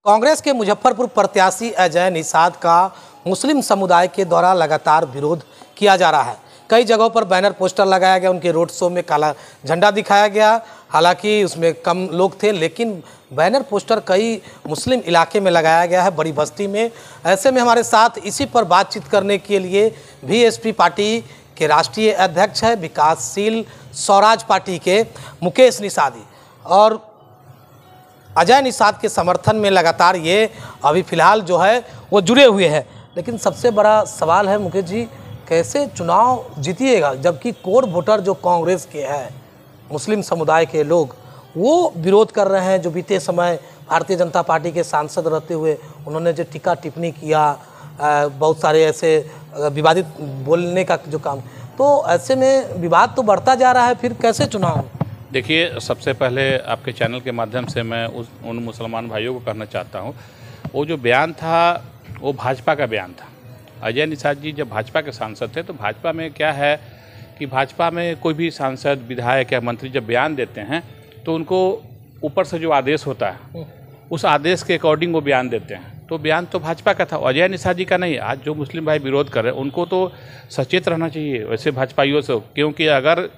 कांग्रेस के मुजफ्फरपुर प्रत्याशी अजय निषाद का मुस्लिम समुदाय के द्वारा लगातार विरोध किया जा रहा है। कई जगहों पर बैनर पोस्टर लगाया गया, उनके रोड शो में काला झंडा दिखाया गया। हालांकि उसमें कम लोग थे, लेकिन बैनर पोस्टर कई मुस्लिम इलाके में लगाया गया है, बड़ी बस्ती में। ऐसे में हमारे साथ इसी पर बातचीत करने के लिए बीएसपी पार्टी के राष्ट्रीय अध्यक्ष है, विकासशील स्वराज पार्टी के मुकेश निषादी, और अजय निषाद के समर्थन में लगातार ये अभी फिलहाल जो है वो जुड़े हुए हैं। लेकिन सबसे बड़ा सवाल है मुकेश जी, कैसे चुनाव जीतिएगा जबकि कोर वोटर जो कांग्रेस के हैं, मुस्लिम समुदाय के लोग, वो विरोध कर रहे हैं। जो बीते समय भारतीय जनता पार्टी के सांसद रहते हुए उन्होंने जो टीका टिप्पणी किया, बहुत सारे ऐसे विवादित बोलने का जो काम, तो ऐसे में विवाद तो बढ़ता जा रहा है, फिर कैसे चुनाव? देखिए, सबसे पहले आपके चैनल के माध्यम से मैं उन मुसलमान भाइयों को कहना चाहता हूँ, वो जो बयान था वो भाजपा का बयान था। अजय निषाद जी जब भाजपा के सांसद थे, तो भाजपा में क्या है कि भाजपा में कोई भी सांसद, विधायक या मंत्री जब बयान देते हैं तो उनको ऊपर से जो आदेश होता है उस आदेश के अकॉर्डिंग वो बयान देते हैं। तो बयान तो भाजपा का था, अजय निषाद जी का नहीं। आज जो मुस्लिम भाई विरोध कर रहे हैं उनको तो सचेत रहना चाहिए वैसे भाजपाइयों से, क्योंकि अगर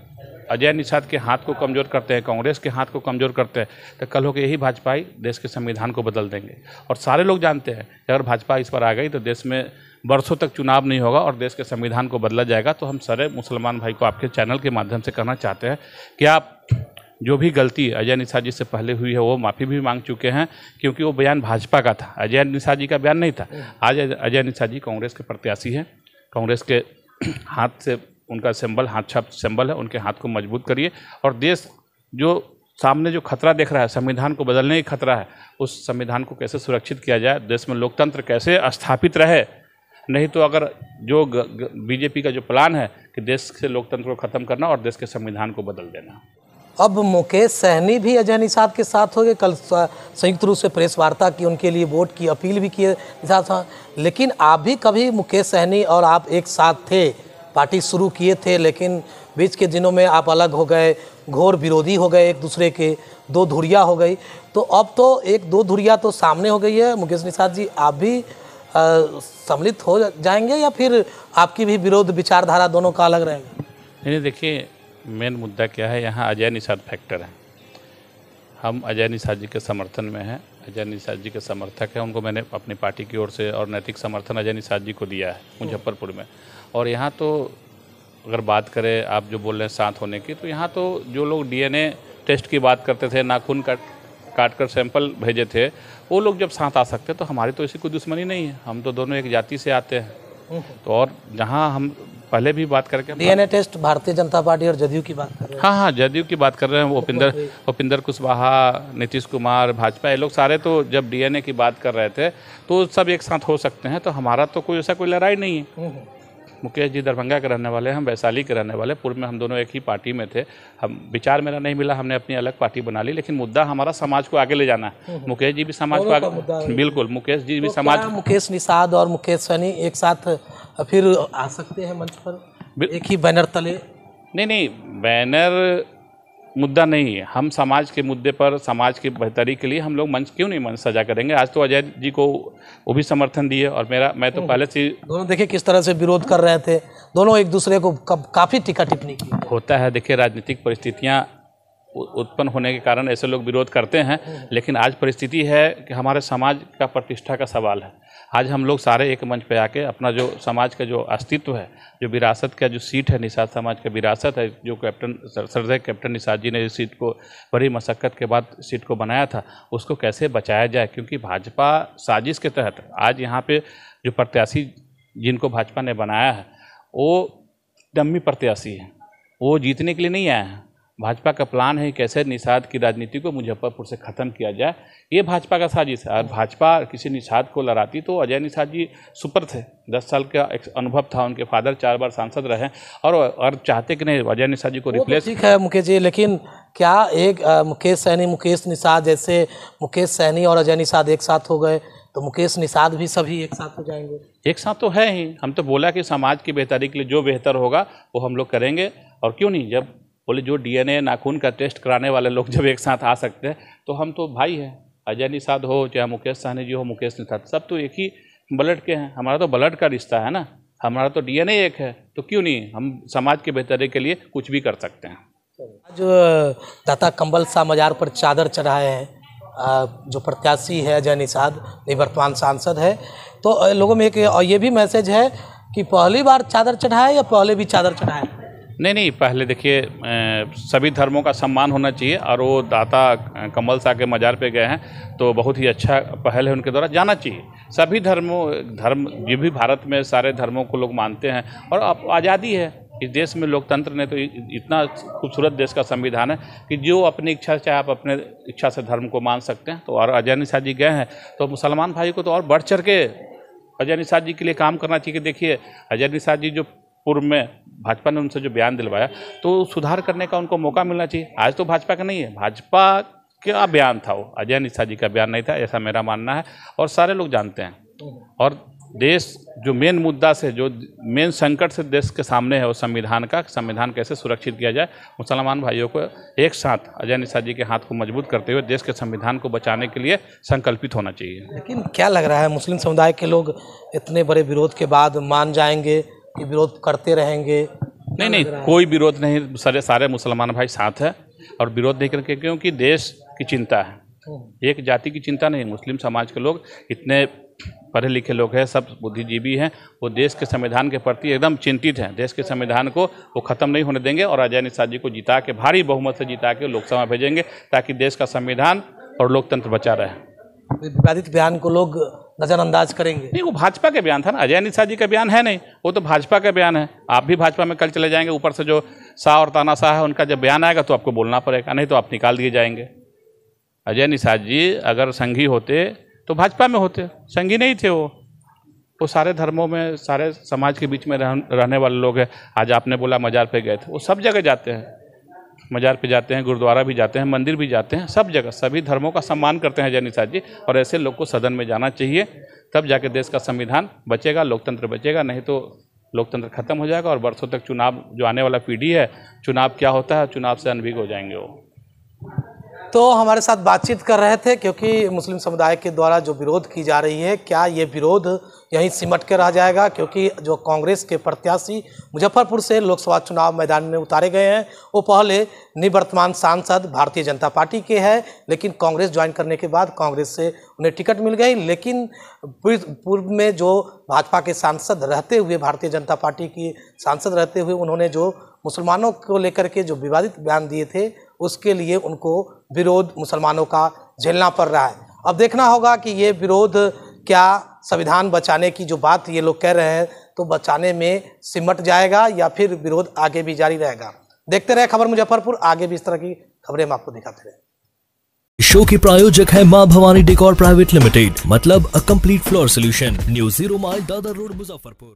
अजय निषाद के हाथ को कमज़ोर करते हैं, कांग्रेस के हाथ को कमज़ोर करते हैं, तो कल होकर यही भाजपाई देश के संविधान को बदल देंगे। और सारे लोग जानते हैं कि अगर भाजपा इस पर आ गई तो देश में बरसों तक चुनाव नहीं होगा और देश के संविधान को बदला जाएगा। तो हम सारे मुसलमान भाई को आपके चैनल के माध्यम से कहना चाहते हैं कि आप जो भी गलती अजय निषाद जी से पहले हुई है वो माफ़ी भी मांग चुके हैं, क्योंकि वो बयान भाजपा का था, अजय निषाद जी का बयान नहीं था। आज अजय निषाद जी कांग्रेस के प्रत्याशी हैं, कांग्रेस के हाथ से उनका सिंबल, हाथ छाप सिंबल है, उनके हाथ को मजबूत करिए। और देश जो सामने जो खतरा देख रहा है, संविधान को बदलने की खतरा है, उस संविधान को कैसे सुरक्षित किया जाए, देश में लोकतंत्र कैसे स्थापित रहे। नहीं तो अगर जो बीजेपी का जो प्लान है कि देश से लोकतंत्र को ख़त्म करना और देश के संविधान को बदल देना। अब मुकेश सहनी भी अजय निषाद के साथ हो गए। कल संयुक्त रूप से प्रेस वार्ता की, उनके लिए वोट की अपील भी किए निषाद साहब। लेकिन आप भी कभी मुकेश सहनी और आप एक साथ थे, पार्टी शुरू किए थे, लेकिन बीच के दिनों में आप अलग हो गए, घोर विरोधी हो गए एक दूसरे के, दो धुरिया हो गई। तो अब तो एक दो धुरिया तो सामने हो गई है। मुकेश निषाद जी, आप भी सम्मिलित हो जाएंगे या फिर आपकी भी विरोध विचारधारा दोनों का अलग रहेगा? नहीं, देखिए, मेन मुद्दा क्या है, यहाँ अजय निषाद फैक्टर है। हम अजय निषाद जी के समर्थन में हैं, अजय निषाद जी के समर्थक हैं। उनको मैंने अपनी पार्टी की ओर से और नैतिक समर्थन अजय निषाद जी को दिया है मुजफ्फरपुर में। और यहाँ तो अगर बात करें, आप जो बोल रहे हैं साथ होने की, तो यहाँ तो जो लोग डीएनए टेस्ट की बात करते थे, नाखून काट कर सैंपल भेजे थे, वो लोग जब साथ आ सकते तो हमारी तो ऐसी कोई दुश्मनी नहीं है। हम तो दोनों एक जाति से आते हैं। तो और जहाँ हम पहले भी बात करके DNA test Bharatiya Janata party और जदयू की बात कर रहे हैं। हाँ, जदयू की बात कर रहे हैं। उपेंद्र कुशवाहा, नीतीश कुमार, भाजपा, ये लोग सारे तो जब डीएनए की बात कर रहे थे तो सब एक साथ हो सकते हैं। तो हमारा तो कोई ऐसा कोई लड़ाई नहीं है। मुकेश जी दरभंगा के रहने वाले हैं, हम वैशाली के रहने वाले। पूर्व में हम दोनों एक ही पार्टी में थे। हम विचार मेरा नहीं मिला, हमने अपनी अलग पार्टी बना ली, लेकिन मुद्दा हमारा समाज को आगे ले जाना है। मुकेश जी भी समाज को आगे, बिल्कुल, मुकेश जी भी समाज। मुकेश निषाद और मुकेश सहनी एक साथ फिर आ सकते हैं मंच पर एक ही बैनर तले? नहीं, बैनर मुद्दा नहीं है। हम समाज के मुद्दे पर, समाज की बेहतरी के लिए हम लोग मंच क्यों नहीं मंच सजा करेंगे। आज तो अजय जी को वो भी समर्थन दिए और मैं तो पहले से दोनों देखिए किस तरह से विरोध कर रहे थे, दोनों एक दूसरे को काफ़ी टीका टिप्पणी की। होता है, देखिए, राजनीतिक परिस्थितियाँ उत्पन्न होने के कारण ऐसे लोग विरोध करते हैं। लेकिन आज परिस्थिति है कि हमारे समाज का प्रतिष्ठा का सवाल है। आज हम लोग सारे एक मंच पे आके अपना जो समाज का जो अस्तित्व है, जो विरासत का जो सीट है, निषाद समाज का विरासत है, जो सरदार कैप्टन निषाद जी ने इस सीट को बड़ी मशक्क़त के बाद सीट को बनाया था, उसको कैसे बचाया जाए। क्योंकि भाजपा साजिश के तहत आज यहाँ पे जो प्रत्याशी जिनको भाजपा ने बनाया है वो डम्मी प्रत्याशी हैं, वो जीतने के लिए नहीं आए हैं। भाजपा का प्लान है कैसे निषाद की राजनीति को मुजफ्फरपुर से ख़त्म किया जाए, ये भाजपा का साजिश है। और भाजपा किसी निषाद को लड़ाती तो अजय निषाद जी सुपर थे, 10 साल का एक अनुभव था, उनके फादर 4 बार सांसद रहे और चाहते कि नहीं अजय निषाद जी को रिप्लेस। ठीक है मुकेश जी, लेकिन क्या एक मुकेश सहनी, मुकेश निषाद, जैसे मुकेश सहनी और अजय निषाद एक साथ हो गए तो मुकेश निषाद भी सभी एक साथ हो जाएंगे? एक साथ तो है ही। हम तो बोला कि समाज की बेहतरी के लिए जो बेहतर होगा वो हम लोग करेंगे। और क्यों नहीं, जब बोले जो डीएनए नाखून का टेस्ट कराने वाले लोग जब एक साथ आ सकते हैं तो हम तो भाई हैं, अजय निषाद हो, चाहे मुकेश सहनी जी हो, मुकेश निषाद, सब तो एक ही ब्लड के हैं। हमारा तो ब्लड का रिश्ता है ना, हमारा तो डीएनए एक है, तो क्यों नहीं हम समाज के बेहतरी के लिए कुछ भी कर सकते हैं। आज दाता कंबल शाह मजार पर चादर चढ़ाए हैं, जो प्रत्याशी है अजय निषाद, निवर्तमान सांसद है, तो लोगों में एक ये भी मैसेज है कि पहली बार चादर चढ़ाए या पहले भी चादर चढ़ाए? नहीं, पहले देखिए सभी धर्मों का सम्मान होना चाहिए, और वो दाता कमल शाह के मजार पे गए हैं तो बहुत ही अच्छा पहल है उनके द्वारा, जाना चाहिए। सभी धर्म जो भी भारत में सारे धर्मों को लोग मानते हैं, और अब आज़ादी है इस देश में, लोकतंत्र ने तो इतना खूबसूरत देश का संविधान है कि जो अपनी इच्छा से आप अपने इच्छा से धर्म को मान सकते हैं। तो और अजय निषाद जी गए हैं तो मुसलमान भाई को तो और बढ़ चढ़ के अजय निषाद जी के लिए काम करना चाहिए। कि देखिए अजय निषाद जी जो पूर्व में भाजपा ने उनसे जो बयान दिलवाया, तो सुधार करने का उनको मौका मिलना चाहिए। आज तो भाजपा का नहीं है, भाजपा का बयान था वो, अजय निषाद जी का बयान नहीं था, ऐसा मेरा मानना है, और सारे लोग जानते हैं। और देश जो मेन मुद्दा से, जो मेन संकट से देश के सामने है, वो संविधान का, संविधान कैसे सुरक्षित किया जाए, मुसलमान भाइयों को एक साथ अजय निषाद जी के हाथ को मजबूत करते हुए देश के संविधान को बचाने के लिए संकल्पित होना चाहिए। लेकिन क्या लग रहा है, मुस्लिम समुदाय के लोग इतने बड़े विरोध के बाद मान जाएंगे कि विरोध करते रहेंगे? नहीं, कोई विरोध नहीं, सारे मुसलमान भाई साथ है और विरोध नहीं करके, क्योंकि देश की चिंता है, एक जाति की चिंता नहीं। मुस्लिम समाज के लोग इतने पढ़े लिखे लोग हैं, सब बुद्धिजीवी हैं, वो देश के संविधान के प्रति एकदम चिंतित हैं। देश के संविधान को वो ख़त्म नहीं होने देंगे, और अजय निषाद जी को जिता के, भारी बहुमत से जिता के लोकसभा भेजेंगे, ताकि देश का संविधान और लोकतंत्र बचा रहे। विवादित बयान को लोग नज़रअंदाज करेंगे? नहीं, वो भाजपा का बयान था ना, अजय निषाद जी का बयान है नहीं, वो तो भाजपा का बयान है। आप भी भाजपा में कल चले जाएंगे, ऊपर से जो शाह और तानाशाह है उनका जब बयान आएगा तो आपको बोलना पड़ेगा, नहीं तो आप निकाल दिए जाएंगे। अजय निषाद जी अगर संघी होते तो भाजपा में होते, संघी नहीं थे वो सारे धर्मों में, सारे समाज के बीच में रहने वाले लोग हैं। आज आपने बोला मजार पे गए थे, वो सब जगह जाते हैं, मजार पे जाते हैं, गुरुद्वारा भी जाते हैं, मंदिर भी जाते हैं, सब जगह सभी धर्मों का सम्मान करते हैं अजय निषाद जी। और ऐसे लोग को सदन में जाना चाहिए, तब जाके देश का संविधान बचेगा, लोकतंत्र बचेगा, नहीं तो लोकतंत्र खत्म हो जाएगा। और वर्षों तक चुनाव, जो आने वाला पीढ़ी है, चुनाव क्या होता है, चुनाव से अनभिज्ञ हो जाएंगे वो। तो हमारे साथ बातचीत कर रहे थे, क्योंकि मुस्लिम समुदाय के द्वारा जो विरोध की जा रही है, क्या ये विरोध यहीं सिमट के रह जाएगा? क्योंकि जो कांग्रेस के प्रत्याशी मुजफ्फरपुर से लोकसभा चुनाव मैदान में उतारे गए हैं, वो पहले निवर्तमान सांसद भारतीय जनता पार्टी के हैं, लेकिन कांग्रेस ज्वाइन करने के बाद कांग्रेस से उन्हें टिकट मिल गई। लेकिन पूर्व में जो भाजपा के सांसद रहते हुए, भारतीय जनता पार्टी की सांसद रहते हुए, उन्होंने जो मुसलमानों को लेकर के जो विवादित बयान दिए थे, उसके लिए उनको विरोध मुसलमानों का झेलना पड़ रहा है। अब देखना होगा कि ये विरोध क्या संविधान बचाने की जो बात ये लोग कह रहे हैं, तो बचाने में सिमट जाएगा या फिर विरोध आगे भी जारी रहेगा। देखते रहे खबर मुजफ्फरपुर, आगे भी इस तरह की खबरें हम आपको दिखाते रहे। शो के प्रायोजक है मां भवानी डेकोर प्राइवेट लिमिटेड, मतलब a complete floor solution, new 0 mile Dadar road, Muzaffarpur.